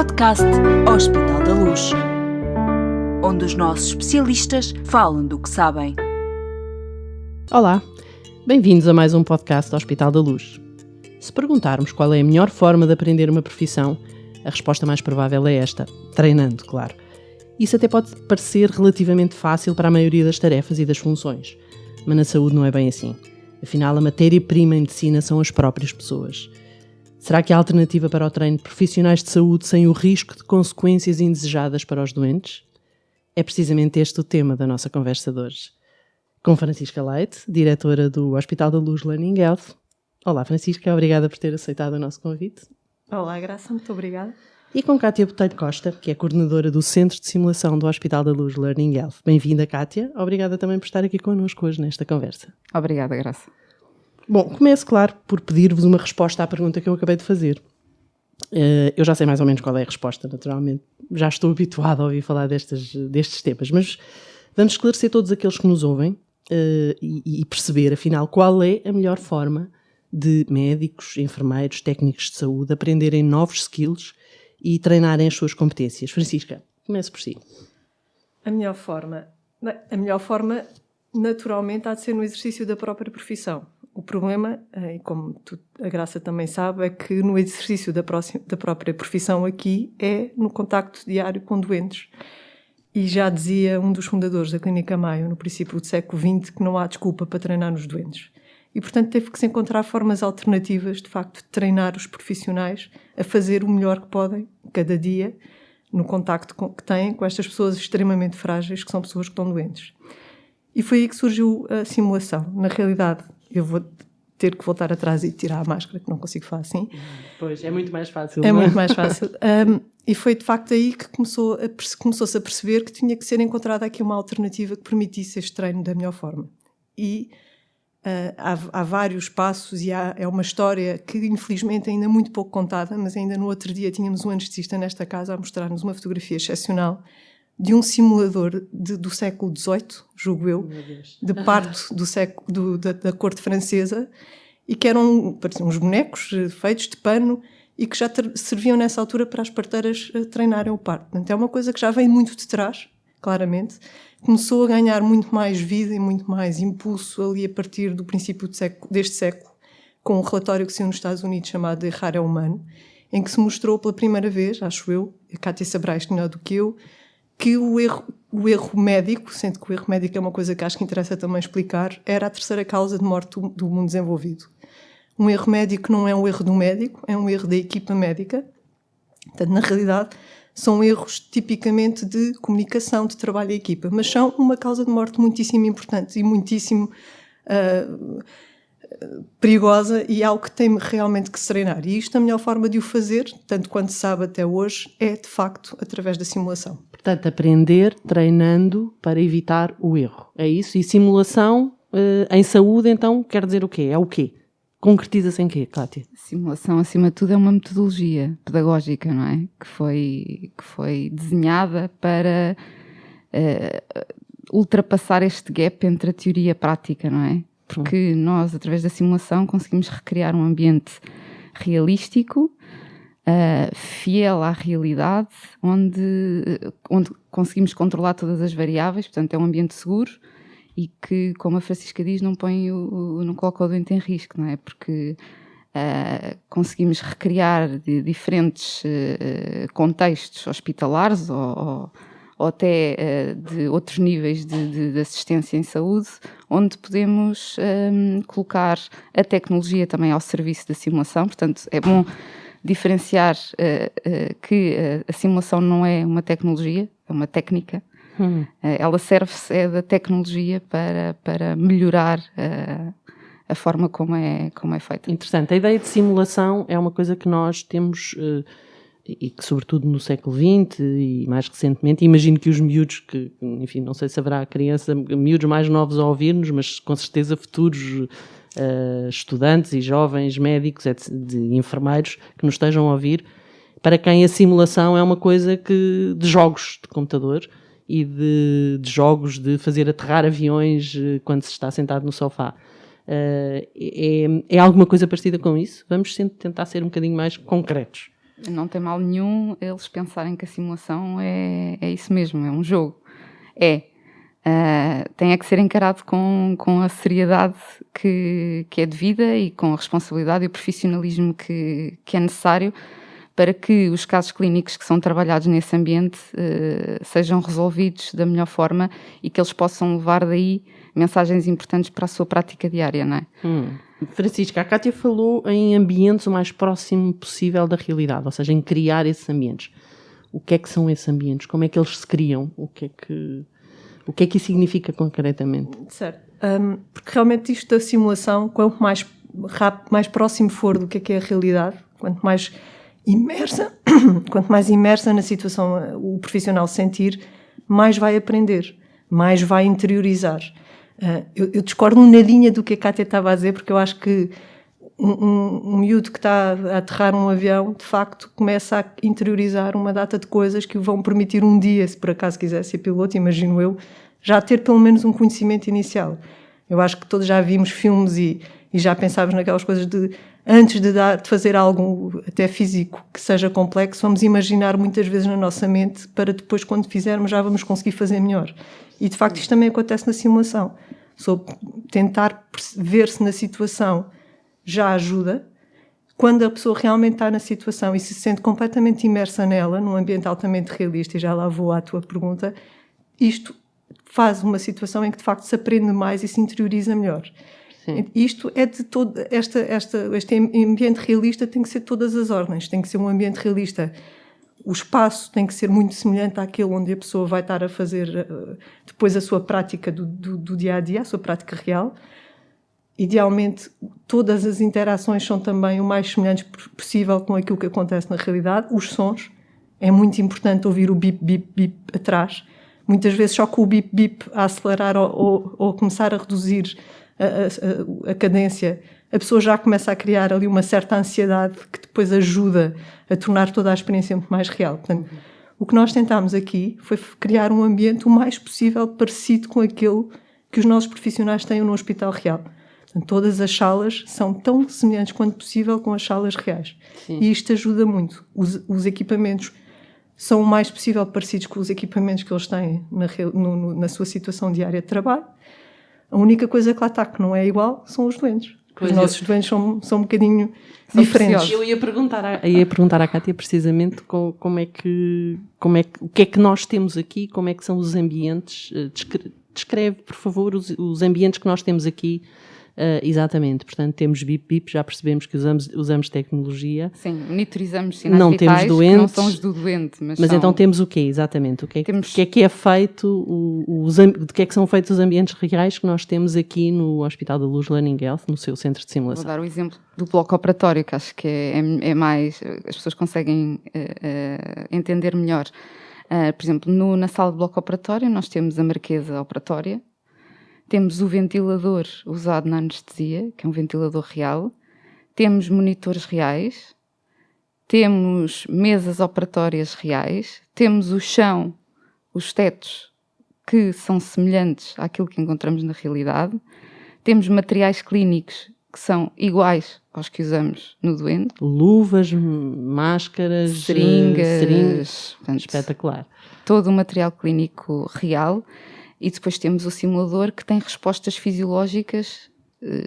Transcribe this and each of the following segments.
podcast Hospital da Luz, onde os nossos especialistas falam do que sabem. Olá, bem-vindos a mais um podcast do Hospital da Luz. Se perguntarmos qual é a melhor forma de aprender uma profissão, a resposta mais provável é esta, treinando, claro. Isso até pode parecer relativamente fácil para a maioria das tarefas e das funções, mas na saúde não é bem assim. Afinal, a matéria-prima em medicina são as próprias pessoas. Será que há alternativa para o treino de profissionais de saúde sem o risco de consequências indesejadas para os doentes? É precisamente este o tema da nossa conversa de hoje. Com Francisca Leite, diretora do Hospital da Luz Learning Health. Olá, Francisca, obrigada por ter aceitado o nosso convite. Olá, Graça, muito obrigada. E com Cátia Botelho Costa, que é coordenadora do Centro de Simulação do Hospital da Luz Learning Health. Bem-vinda, Cátia. Obrigada também por estar aqui connosco hoje nesta conversa. Obrigada, Graça. Bom, começo, claro, por pedir-vos uma resposta à pergunta que eu acabei de fazer. Eu já sei mais ou menos qual é a resposta, naturalmente. Já estou habituada a ouvir falar destes temas, mas vamos esclarecer todos aqueles que nos ouvem e perceber, afinal, qual é a melhor forma de médicos, enfermeiros, técnicos de saúde aprenderem novos skills e treinarem as suas competências. Francisca, comece por si. A melhor forma, naturalmente, há de ser no exercício da própria profissão. O problema, e como a Graça também sabe, é que no exercício da própria profissão aqui é no contacto diário com doentes. E já dizia um dos fundadores da Clínica Maio, no princípio do século XX, que não há desculpa para treinar nos doentes. E, portanto, teve que se encontrar formas alternativas, de facto, de treinar os profissionais a fazer o melhor que podem, cada dia, no contacto que têm com estas pessoas extremamente frágeis, que são pessoas que estão doentes. E foi aí que surgiu a simulação. Na realidade, eu vou ter que voltar atrás e tirar a máscara, que não consigo falar assim. Pois, é muito mais fácil. É muito mais fácil. E foi, de facto, aí que começou-se a perceber que tinha que ser encontrada aqui uma alternativa que permitisse este treino da melhor forma. E há vários passos e é uma história que, infelizmente, ainda é muito pouco contada, mas ainda no outro dia tínhamos um anestesista nesta casa a mostrar-nos uma fotografia excepcional de um simulador do século XVIII, julgo eu, de parto da corte francesa, e que pareciam uns bonecos feitos de pano e que já serviam nessa altura para as parteiras treinarem o parto. Portanto, é uma coisa que já vem muito de trás, claramente. Começou a ganhar muito mais vida e muito mais impulso ali a partir do princípio deste século, com um relatório que saiu nos Estados Unidos chamado Errar é Humano, em que se mostrou pela primeira vez, acho eu, a Cátia saberá isto melhor do que eu, que o erro médico, sendo que o erro médico é uma coisa que acho que interessa também explicar, era a terceira causa de morte do mundo desenvolvido. Um erro médico não é um erro do médico, é um erro da equipa médica. Portanto, na realidade, são erros tipicamente de comunicação, de trabalho em equipa, mas são uma causa de morte muitíssimo importante e muitíssimo perigosa e algo que tem realmente que se treinar. E isto, a melhor forma de o fazer, tanto quanto se sabe até hoje, é de facto através da simulação. Portanto, aprender treinando para evitar o erro. É isso? E simulação em saúde, então, quer dizer o quê? É o quê? Concretiza-se em quê, Cátia? Simulação, acima de tudo, é uma metodologia pedagógica, não é? Que foi desenhada para ultrapassar este gap entre a teoria e a prática, não é? Porque nós, através da simulação, conseguimos recriar um ambiente realístico, fiel à realidade, onde conseguimos controlar todas as variáveis, portanto é um ambiente seguro e que, como a Francisca diz, não coloca o doente em risco, não é? Porque conseguimos recriar diferentes contextos hospitalares ou até de outros níveis de assistência em saúde, onde podemos colocar a tecnologia também ao serviço da simulação. Portanto, é bom diferenciar que a simulação não é uma tecnologia, é uma técnica. Ela serve-se da tecnologia para melhorar a forma como é feita. Interessante. A ideia de simulação é uma coisa que nós temos, e que sobretudo no século XX e mais recentemente, imagino que os miúdos, que enfim, não sei se haverá miúdos mais novos a ouvir-nos, mas com certeza futuros estudantes e jovens médicos, de enfermeiros que nos estejam a ouvir, para quem a simulação é uma coisa de jogos de computador e de jogos de fazer aterrar aviões quando se está sentado no sofá. É alguma coisa parecida com isso? Vamos tentar ser um bocadinho mais concretos. Não tem mal nenhum eles pensarem que a simulação é isso mesmo, é um jogo. Tem é que ser encarado com a seriedade que é devida e com a responsabilidade e o profissionalismo que é necessário para que os casos clínicos que são trabalhados nesse ambiente sejam resolvidos da melhor forma e que eles possam levar daí mensagens importantes para a sua prática diária, não é? Francisca, a Cátia falou em ambientes o mais próximo possível da realidade, ou seja, em criar esses ambientes. O que é que são esses ambientes? Como é que eles se criam? O que é que isso significa concretamente? Certo. Porque realmente isto da simulação, quanto mais rápido, mais próximo for do que é a realidade, quanto mais imersa na situação o profissional sentir, mais vai aprender, mais vai interiorizar. Eu discordo um nadinha do que a Cátia estava a dizer, porque eu acho que um miúdo que está a aterrar um avião, de facto, começa a interiorizar uma data de coisas que o vão permitir um dia, se por acaso quiser ser piloto, imagino eu, já ter pelo menos um conhecimento inicial. Eu acho que todos já vimos filmes e já pensámos naquelas coisas de, antes de fazer algo até físico que seja complexo, vamos imaginar muitas vezes na nossa mente para depois, quando fizermos, já vamos conseguir fazer melhor. E, de facto, isto também acontece na simulação. Tentar ver-se na situação já ajuda. Quando a pessoa realmente está na situação e se sente completamente imersa nela, num ambiente altamente realista, e já lá vou à tua pergunta, isto faz uma situação em que, de facto, se aprende mais e se interioriza melhor. Sim. Isto é de todo... Este ambiente realista tem que ser todas as ordens. Tem que ser um ambiente realista. O espaço tem que ser muito semelhante àquele onde a pessoa vai estar a fazer depois a sua prática do dia-a-dia, a sua prática real. Idealmente, todas as interações são também o mais semelhantes possível com aquilo que acontece na realidade. Os sons, é muito importante ouvir o bip, bip, bip atrás. Muitas vezes só com o bip, bip a acelerar ou começar a reduzir a cadência, a pessoa já começa a criar ali uma certa ansiedade que depois ajuda a tornar toda a experiência muito mais real. Portanto, o que nós tentámos aqui foi criar um ambiente o mais possível parecido com aquele que os nossos profissionais têm no hospital real. Portanto, todas as salas são tão semelhantes quanto possível com as salas reais. Sim. E isto ajuda muito. Os equipamentos são o mais possível parecidos com os equipamentos que eles têm na sua situação diária de trabalho. A única coisa que lá está que não é igual são os doentes. Os nossos doentes são um bocadinho diferentes. Eu ia perguntar à Cátia precisamente o que é que nós temos aqui, como é que são os ambientes. Descreve, por favor, os ambientes que nós temos aqui. Exatamente, portanto temos bip-bip, já percebemos que usamos tecnologia. Sim, monitorizamos sinais não vitais, temos doentes, que não são os do doente. Mas então temos o quê, exatamente? O que é feito, de que é que são feitos os ambientes reais que nós temos aqui no Hospital da Luz Learning Health, no seu centro de simulação? Vou dar o exemplo do bloco operatório, que acho que é mais, as pessoas conseguem entender melhor. Por exemplo, na sala de bloco operatório nós temos a marquesa operatória. Temos o ventilador usado na anestesia, que é um ventilador real. Temos monitores reais. Temos mesas operatórias reais. Temos o chão, os tetos, que são semelhantes àquilo que encontramos na realidade. Temos materiais clínicos que são iguais aos que usamos no doente. Luvas, máscaras, seringas. Portanto, espetacular. Todo o material clínico real. E depois temos o simulador que tem respostas fisiológicas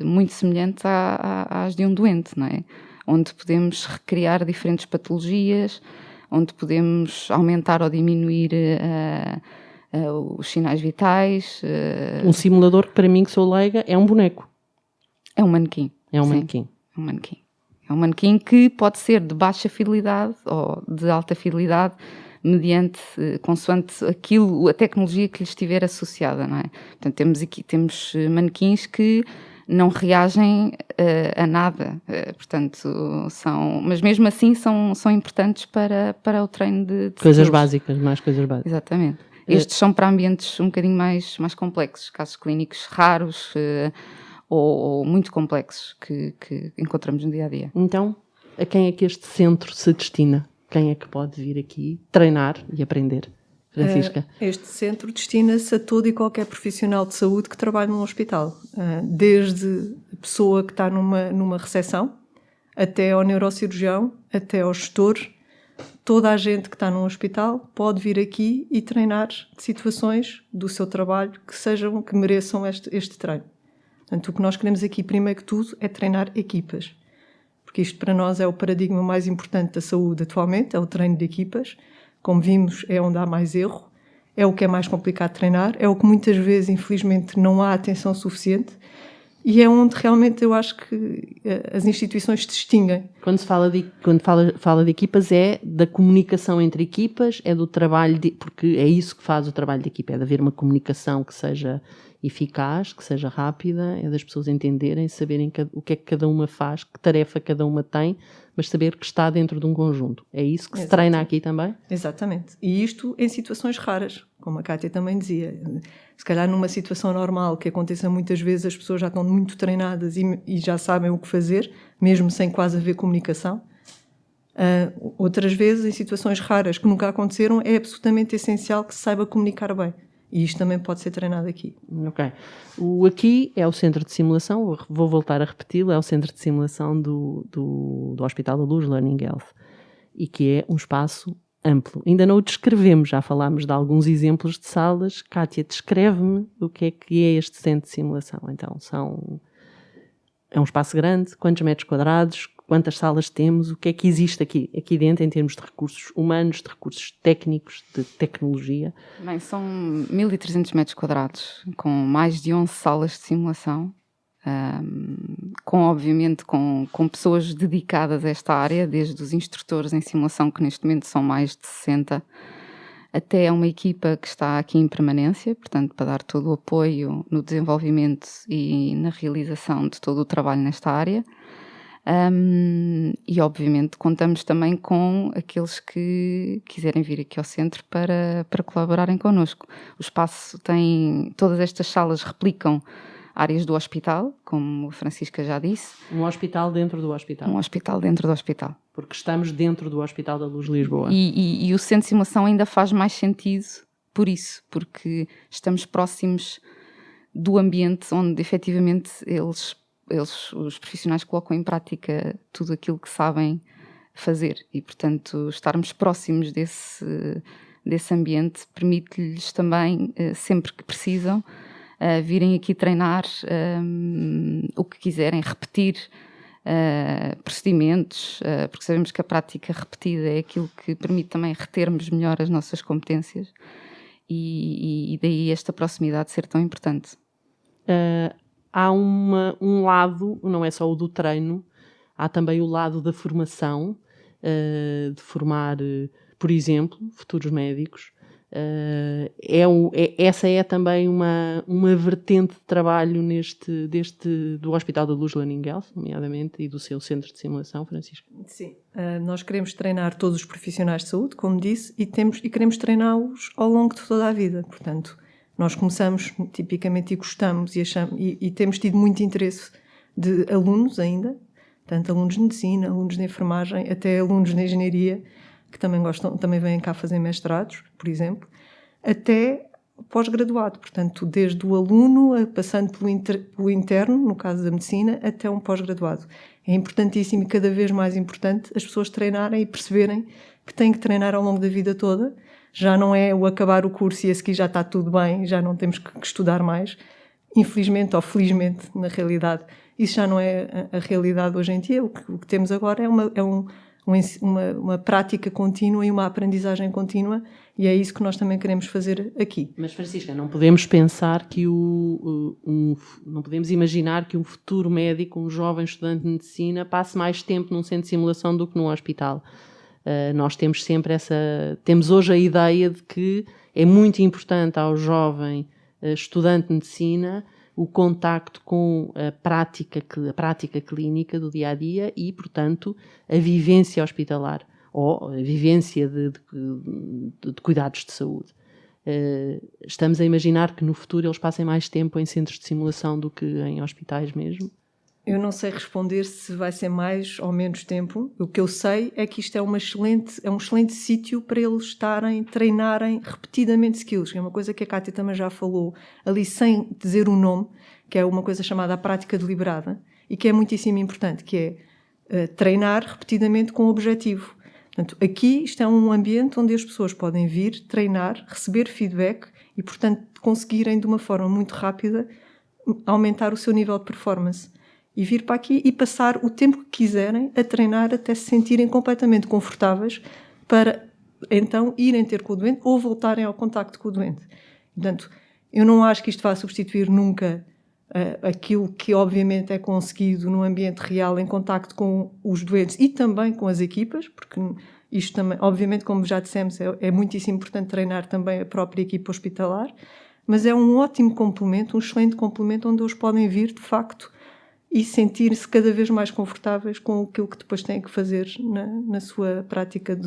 muito semelhantes às de um doente, não é? Onde podemos recriar diferentes patologias, onde podemos aumentar ou diminuir os sinais vitais. Um simulador que, para mim, que sou leiga, é um boneco. É um manequim. É um manequim. É um manequim. É um manequim que pode ser de baixa fidelidade ou de alta fidelidade, mediante, consoante a tecnologia que lhe estiver associada, não é? Portanto, temos manequins que não reagem a nada, portanto, mas mesmo assim são importantes para o treino de coisas básicas, mais coisas básicas. Exatamente. Estes são para ambientes um bocadinho mais complexos, casos clínicos raros ou muito complexos que encontramos no dia-a-dia. Então, a quem é que este centro se destina? Quem é que pode vir aqui treinar e aprender? Francisca? Este centro destina-se a todo e qualquer profissional de saúde que trabalha num hospital. Desde a pessoa que está numa recepção, até ao neurocirurgião, até ao gestor, toda a gente que está num hospital pode vir aqui e treinar situações do seu trabalho que mereçam este treino. Portanto, o que nós queremos aqui, primeiro que tudo, é treinar equipas. Porque isto para nós é o paradigma mais importante da saúde atualmente, é o treino de equipas. Como vimos, é onde há mais erro, é o que é mais complicado de treinar, é o que muitas vezes, infelizmente, não há atenção suficiente e é onde realmente eu acho que as instituições se distinguem. Quando se fala de equipas, é da comunicação entre equipas, é do trabalho, porque é isso que faz o trabalho de equipa, é de haver uma comunicação que seja eficaz, que seja rápida, é das pessoas entenderem, saberem o que é que cada uma faz, que tarefa cada uma tem, mas saber que está dentro de um conjunto. É isso que se treina aqui também? Exatamente. E isto em situações raras, como a Kátia também dizia. Se calhar numa situação normal, que aconteça muitas vezes, as pessoas já estão muito treinadas e já sabem o que fazer, mesmo sem quase haver comunicação. Outras vezes, em situações raras que nunca aconteceram, é absolutamente essencial que se saiba comunicar bem. E isto também pode ser treinado aqui. Ok. O aqui é o centro de simulação, vou voltar a repeti-lo, é o centro de simulação do Hospital da Luz, Learning Health, e que é um espaço amplo. Ainda não o descrevemos, já falámos de alguns exemplos de salas. Kátia, descreve-me o que é este centro de simulação. Então, é um espaço grande, quantos metros quadrados, quantas salas temos, o que é que existe aqui dentro em termos de recursos humanos, de recursos técnicos, de tecnologia? Bem, são 1.300 metros quadrados, com mais de 11 salas de simulação, obviamente com pessoas dedicadas a esta área, desde os instrutores em simulação, que neste momento são mais de 60, até uma equipa que está aqui em permanência, portanto, para dar todo o apoio no desenvolvimento e na realização de todo o trabalho nesta área. E obviamente contamos também com aqueles que quiserem vir aqui ao centro para colaborarem connosco. O espaço tem, todas estas salas replicam áreas do hospital, como a Francisca já disse. Um hospital dentro do hospital. Um hospital dentro do hospital. Porque estamos dentro do Hospital da Luz de Lisboa. E o centro de simulação ainda faz mais sentido por isso, porque estamos próximos do ambiente onde efetivamente os profissionais colocam em prática tudo aquilo que sabem fazer e, portanto, estarmos próximos desse ambiente permite-lhes também, sempre que precisam, virem aqui treinar o que quiserem, repetir procedimentos, porque sabemos que a prática repetida é aquilo que permite também retermos melhor as nossas competências e daí esta proximidade ser tão importante. Há um lado, não é só o do treino, há também o lado da formação, de formar, por exemplo, futuros médicos. Essa é também uma vertente de trabalho do Hospital da Luz Learning Health, nomeadamente, e do seu centro de simulação, Francisco. Sim, nós queremos treinar todos os profissionais de saúde, como disse, e queremos treiná-los ao longo de toda a vida, portanto. Nós começamos tipicamente e gostamos e temos tido muito interesse de alunos ainda, tanto alunos de medicina, alunos de enfermagem, até alunos de engenharia, que também vêm cá fazer mestrados, por exemplo, até pós-graduado. Portanto, desde o aluno, passando pelo interno, no caso da medicina, até um pós-graduado. É importantíssimo e cada vez mais importante as pessoas treinarem e perceberem que têm que treinar ao longo da vida toda. Já não é o acabar o curso e a seguir já está tudo bem, já não temos que estudar mais. Infelizmente ou felizmente, na realidade, isso já não é a realidade hoje em dia. O que temos agora é uma prática contínua e uma aprendizagem contínua e é isso que nós também queremos fazer aqui. Mas, Francisca, não podemos pensar que não podemos imaginar que um futuro médico, um jovem estudante de medicina, passe mais tempo num centro de simulação do que num hospital. Nós temos sempre temos hoje a ideia de que é muito importante ao jovem estudante de medicina o contacto com a prática clínica do dia-a-dia e, portanto, a vivência hospitalar ou a vivência de cuidados de saúde. Estamos a imaginar que no futuro eles passem mais tempo em centros de simulação do que em hospitais mesmo? Eu não sei responder se vai ser mais ou menos tempo. O que eu sei é que isto é um excelente sítio para eles treinarem repetidamente skills, que é uma coisa que a Kátia também já falou, ali sem dizer o nome, que é uma coisa chamada a prática deliberada, e que é muitíssimo importante, que é treinar repetidamente com objetivo. Portanto, aqui isto é um ambiente onde as pessoas podem vir, treinar, receber feedback e, portanto, conseguirem de uma forma muito rápida aumentar o seu nível de performance. E vir para aqui e passar o tempo que quiserem a treinar até se sentirem completamente confortáveis para então irem ter com o doente ou voltarem ao contacto com o doente. Portanto, eu não acho que isto vá substituir nunca aquilo que obviamente é conseguido no ambiente real em contacto com os doentes e também com as equipas, porque isto também, obviamente, como já dissemos, é muitíssimo importante treinar também a própria equipa hospitalar, mas é um ótimo complemento, um excelente complemento onde eles podem vir, de facto, e sentir-se cada vez mais confortáveis com aquilo que depois têm que fazer na sua prática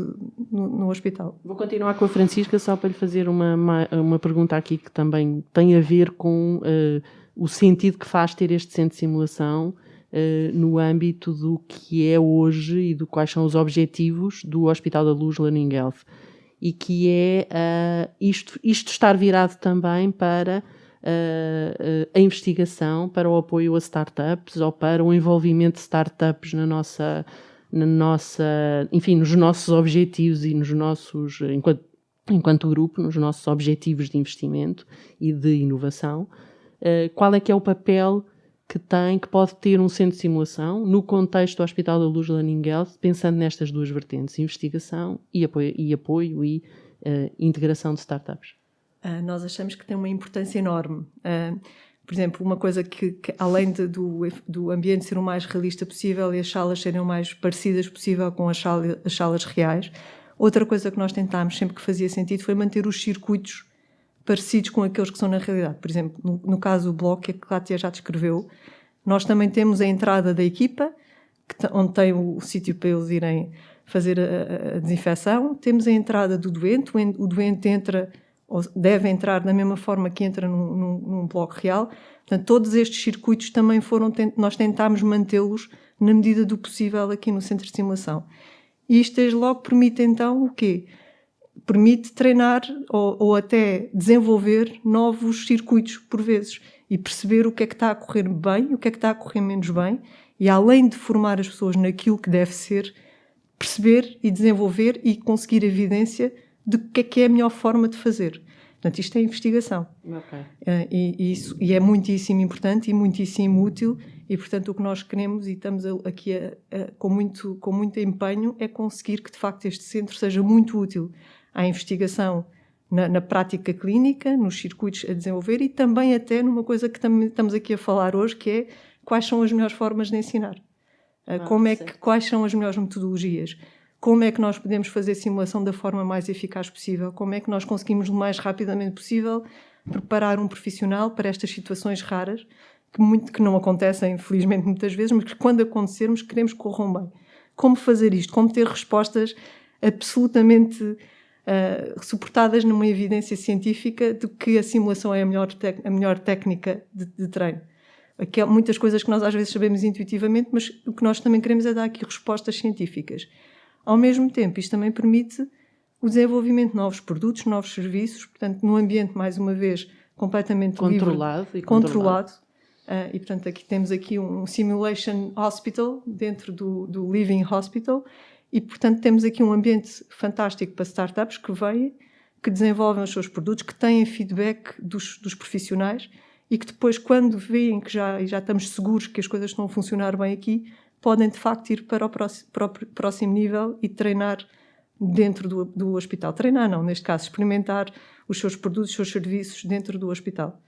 no hospital. Vou continuar com a Francisca só para lhe fazer uma pergunta aqui que também tem a ver com o sentido que faz ter este centro de simulação no âmbito do que é hoje e quais são os objetivos do Hospital da Luz Learning Health. E que é isto estar virado também para a investigação, para o apoio a startups ou para o envolvimento de startups enfim, nos nossos objetivos e nos nossos, enquanto grupo, nos nossos objetivos de investimento e de inovação. Qual é que é o papel que pode ter um centro de simulação no contexto do Hospital da Luz Learning Health, pensando nestas duas vertentes, investigação e apoio e integração de startups? Nós achamos que tem uma importância enorme. Por exemplo, uma coisa que além do ambiente ser o mais realista possível e as salas serem o mais parecidas possível com as salas reais, outra coisa que nós tentámos sempre que fazia sentido foi manter os circuitos parecidos com aqueles que são na realidade. Por exemplo, no caso do bloco, que a Kátia já descreveu, nós também temos a entrada da equipa, onde tem o sítio para eles irem fazer a desinfecção, temos a entrada do doente, o doente entra ou deve entrar da mesma forma que entra num bloco real. Portanto, todos estes circuitos também nós tentámos mantê-los na medida do possível aqui no centro de simulação. E isto desde logo permite então o quê? Permite treinar ou até desenvolver novos circuitos por vezes e perceber o que é que está a correr bem e o que é que está a correr menos bem e além de formar as pessoas naquilo que deve ser, perceber e desenvolver e conseguir evidência de que é a melhor forma de fazer. Portanto, isto é investigação. Okay. E é muitíssimo importante e muitíssimo útil e, portanto, o que nós queremos e estamos aqui com muito empenho é conseguir que, de facto, este centro seja muito útil à investigação na prática clínica, nos circuitos a desenvolver e também até numa coisa que também estamos aqui a falar hoje, que é quais são as melhores formas de ensinar. Quais são as melhores metodologias. Como é que nós podemos fazer simulação da forma mais eficaz possível? Como é que nós conseguimos, o mais rapidamente possível, preparar um profissional para estas situações raras, que não acontecem, felizmente, muitas vezes, mas que quando acontecermos, queremos que corram bem. Como fazer isto? Como ter respostas absolutamente suportadas numa evidência científica de que a simulação é a melhor técnica de treino? Aqui há muitas coisas que nós às vezes sabemos intuitivamente, mas o que nós também queremos é dar aqui respostas científicas. Ao mesmo tempo, isto também permite o desenvolvimento de novos produtos, novos serviços, portanto, num ambiente, mais uma vez, completamente controlado. E, portanto, aqui temos aqui um Simulation Hospital dentro do Living Hospital e, portanto, temos aqui um ambiente fantástico para startups que vêm, que desenvolvem os seus produtos, que têm feedback dos profissionais e que depois, quando veem que já estamos seguros que as coisas estão a funcionar bem aqui, podem, de facto, ir para o próximo nível e treinar dentro do hospital. Treinar não, neste caso, experimentar os seus produtos, os seus serviços dentro do hospital.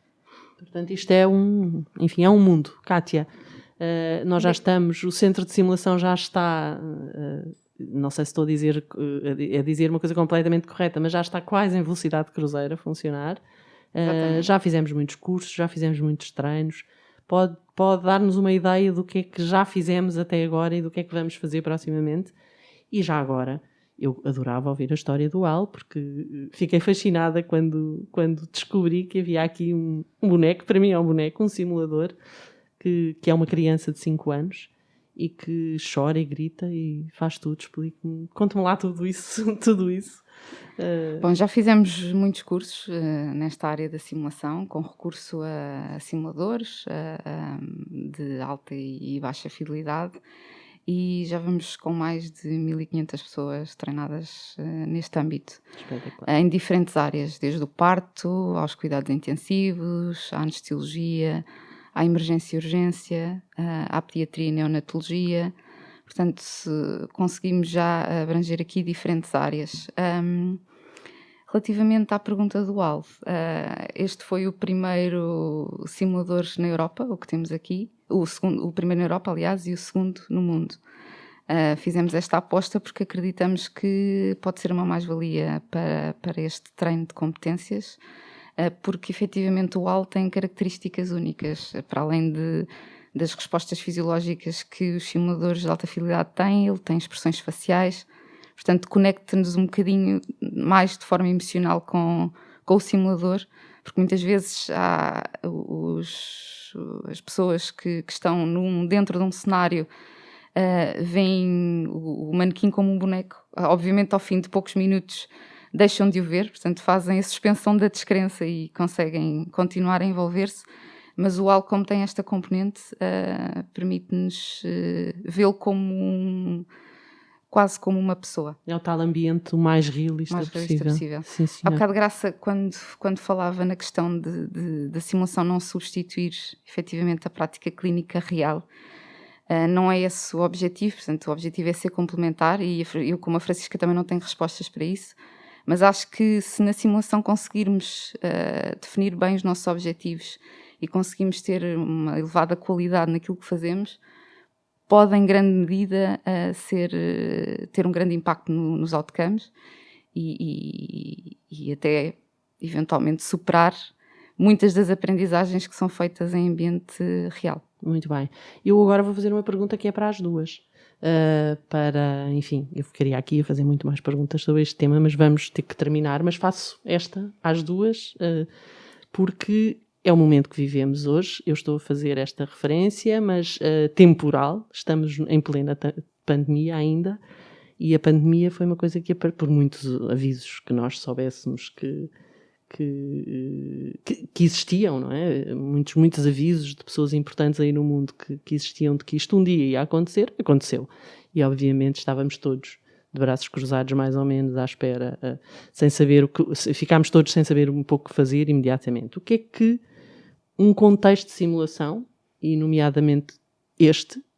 Portanto, isto é um mundo. Kátia, nós já estamos, o centro de simulação já está, não sei se estou a dizer uma coisa completamente correta, mas já está quase em velocidade de cruzeiro a funcionar. Já fizemos muitos cursos, já fizemos muitos treinos. Pode dar-nos uma ideia do que é que já fizemos até agora e do que é que vamos fazer proximamente. E já agora, eu adorava ouvir a história do Al, porque fiquei fascinada quando descobri que havia aqui um boneco, para mim é um boneco, um simulador, que é uma criança de 5 anos e que chora e grita e faz tudo. Explique-me, conte-me lá tudo isso. Bom, já fizemos muitos cursos nesta área da simulação, com recurso a simuladores de alta e baixa fidelidade, e já vamos com mais de 1.500 pessoas treinadas neste âmbito, em diferentes áreas, desde o parto aos cuidados intensivos, à anestesiologia, à emergência e urgência, à pediatria e neonatologia. Portanto, conseguimos já abranger aqui diferentes áreas. Relativamente à pergunta do Alf, este foi o primeiro simulador na Europa, o que temos aqui, o primeiro na Europa, aliás, e o segundo no mundo. Fizemos esta aposta porque acreditamos que pode ser uma mais-valia para este treino de competências, porque efetivamente o AL tem características únicas, para além das respostas fisiológicas que os simuladores de alta fidelidade têm, ele tem expressões faciais. Portanto, conecta-nos um bocadinho mais de forma emocional com o simulador, porque muitas vezes há as pessoas que estão dentro de um cenário veem o manequim como um boneco. Obviamente, ao fim de poucos minutos, deixam de o ver, portanto, fazem a suspensão da descrença e conseguem continuar a envolver-se. Mas o AL, como tem esta componente, permite-nos vê-lo como quase como uma pessoa. É o tal ambiente o mais realista possível. Sim, Há bocado Graça, quando falava na questão da simulação não substituir efetivamente a prática clínica real, não é esse o objetivo, portanto o objetivo é ser complementar e eu, como a Francisca, também não tenho respostas para isso, mas acho que se na simulação conseguirmos definir bem os nossos objetivos e conseguimos ter uma elevada qualidade naquilo que fazemos, pode em grande medida ter um grande impacto nos outcomes e até eventualmente superar muitas das aprendizagens que são feitas em ambiente real. Muito bem. Eu agora vou fazer uma pergunta que é para as duas. Enfim, eu ficaria aqui a fazer muito mais perguntas sobre este tema, mas vamos ter que terminar. Mas faço esta às duas, porque é o momento que vivemos hoje. Eu estou a fazer esta referência, mas temporal. Estamos em plena pandemia ainda. E a pandemia foi uma coisa que, por muitos avisos que nós soubéssemos que existiam, não é? Muitos avisos de pessoas importantes aí no mundo que existiam de que isto um dia ia acontecer, aconteceu. E obviamente estávamos todos de braços cruzados, mais ou menos, à espera, sem saber ficámos todos sem saber um pouco o que fazer imediatamente. O que é que um contexto de simulação, e nomeadamente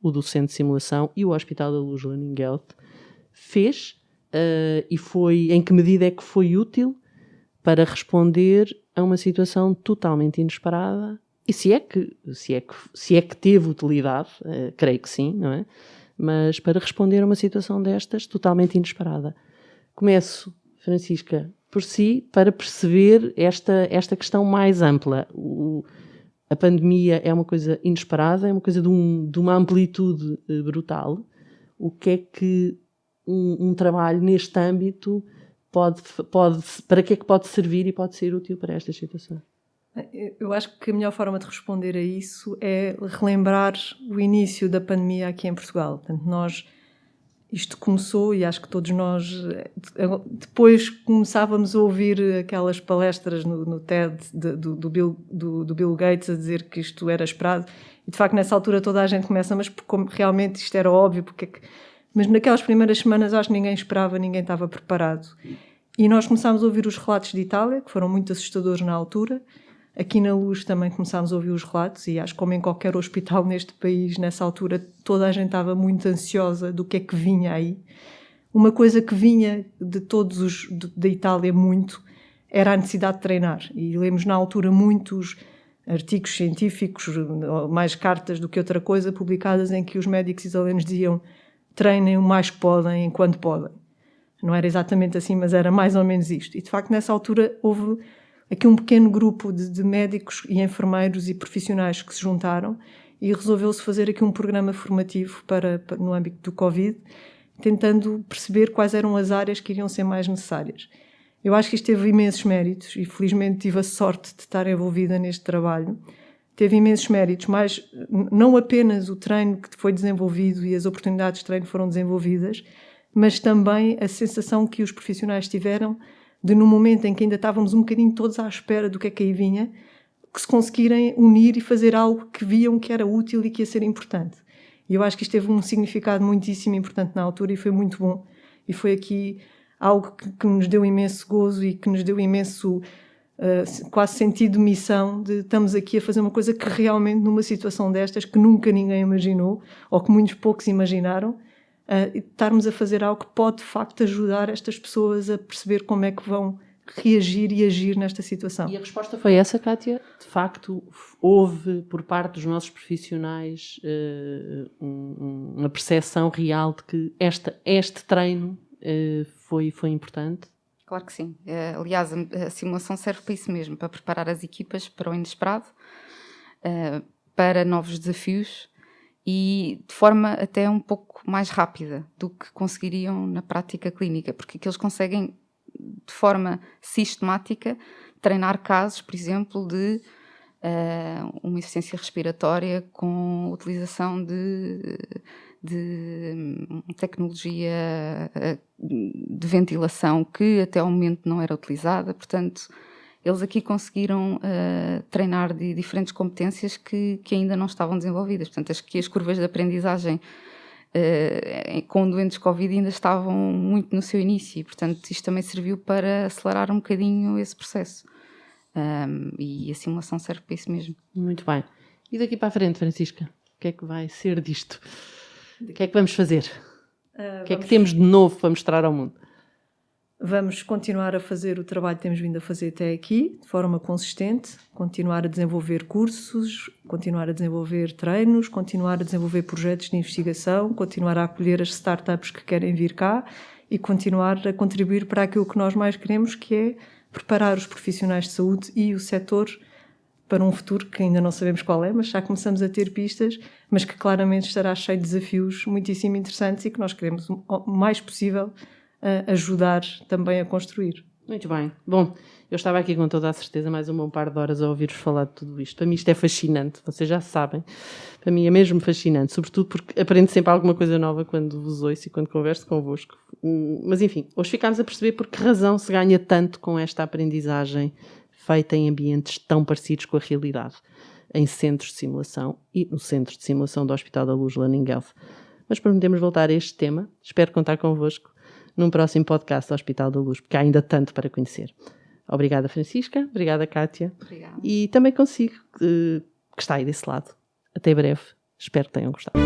o do Centro de Simulação e o Hospital da Luz Learning Health, fez, e em que medida é que foi útil para responder a uma situação totalmente inesperada, e se é que teve utilidade, creio que sim, não é? Mas para responder a uma situação destas totalmente inesperada. Começo, Francisca, por si, para perceber esta questão mais ampla. A pandemia é uma coisa inesperada, é uma coisa de uma amplitude brutal. O que é que um trabalho neste âmbito para que é que pode servir e pode ser útil para estas situações? Eu acho que a melhor forma de responder a isso é relembrar o início da pandemia aqui em Portugal. Portanto, isto começou, e acho que todos nós depois começávamos a ouvir aquelas palestras no TED do Bill Gates a dizer que isto era esperado, e de facto nessa altura toda a gente começa, mas como realmente isto era óbvio, mas naquelas primeiras semanas acho que ninguém esperava, ninguém estava preparado. E nós começámos a ouvir os relatos de Itália, que foram muito assustadores na altura. Aqui na Luz também começámos a ouvir os relatos, e acho que como em qualquer hospital neste país, nessa altura, toda a gente estava muito ansiosa do que é que vinha aí. Uma coisa que vinha de todos da Itália muito era a necessidade de treinar. E lemos na altura muitos artigos científicos, mais cartas do que outra coisa, publicadas em que os médicos italianos diziam: treinem o mais que podem, enquanto podem. Não era exatamente assim, mas era mais ou menos isto. E, de facto, nessa altura houve aqui um pequeno grupo de médicos e enfermeiros e profissionais que se juntaram e resolveu-se fazer aqui um programa formativo no âmbito do Covid, tentando perceber quais eram as áreas que iriam ser mais necessárias. Eu acho que isto teve imensos méritos e, felizmente, tive a sorte de estar envolvida neste trabalho. Teve imensos méritos, mas não apenas o treino que foi desenvolvido e as oportunidades de treino foram desenvolvidas, mas também a sensação que os profissionais tiveram de, no momento em que ainda estávamos um bocadinho todos à espera do que é que aí vinha, que se conseguirem unir e fazer algo que viam que era útil e que ia ser importante. E eu acho que isto teve um significado muitíssimo importante na altura e foi muito bom. E foi aqui algo que nos deu imenso gozo e que nos deu imenso quase sentido de missão, de estamos aqui a fazer uma coisa que realmente numa situação destas que nunca ninguém imaginou ou que muitos poucos imaginaram, estarmos a fazer algo que pode de facto ajudar estas pessoas a perceber como é que vão reagir e agir nesta situação. E a resposta foi essa, Kátia? De facto, houve por parte dos nossos profissionais uma percepção real de que este treino foi importante? Claro que sim. Aliás, a simulação serve para isso mesmo, para preparar as equipas para o inesperado, para novos desafios e de forma até um pouco mais rápida do que conseguiriam na prática clínica, porque aqui eles conseguem, de forma sistemática, treinar casos, por exemplo, de uma insuficiência respiratória com utilização de tecnologia de ventilação que até ao momento não era utilizada. Portanto, eles aqui conseguiram treinar de diferentes competências que ainda não estavam desenvolvidas. Portanto, acho que as curvas de aprendizagem com doentes Covid ainda estavam muito no seu início e, portanto, isto também serviu para acelerar um bocadinho esse processo. E a simulação serve para isso mesmo. Muito bem. E daqui para a frente, Francisca? O que é que vai ser disto? O que é que vamos fazer? O que é que temos de novo para mostrar ao mundo? Vamos continuar a fazer o trabalho que temos vindo a fazer até aqui, de forma consistente, continuar a desenvolver cursos, continuar a desenvolver treinos, continuar a desenvolver projetos de investigação, continuar a acolher as startups que querem vir cá e continuar a contribuir para aquilo que nós mais queremos, que é preparar os profissionais de saúde e o setor para um futuro que ainda não sabemos qual é, mas já começamos a ter pistas, mas que claramente estará cheio de desafios muitíssimo interessantes e que nós queremos o mais possível ajudar também a construir. Muito bem. Bom, eu estava aqui com toda a certeza mais um bom par de horas a ouvir-vos falar de tudo isto. Para mim isto é fascinante, vocês já sabem. Para mim é mesmo fascinante, sobretudo porque aprendo sempre alguma coisa nova quando vos ouço e quando converso convosco. Mas enfim, hoje ficámos a perceber por que razão se ganha tanto com esta aprendizagem feita em ambientes tão parecidos com a realidade, em centros de simulação e no Centro de Simulação do Hospital da Luz, Learning Health. Mas prometemos voltar a este tema. Espero contar convosco num próximo podcast do Hospital da Luz, porque há ainda tanto para conhecer. Obrigada, Francisca. Obrigada, Kátia. Obrigada. E também consigo que está aí desse lado. Até breve. Espero que tenham gostado.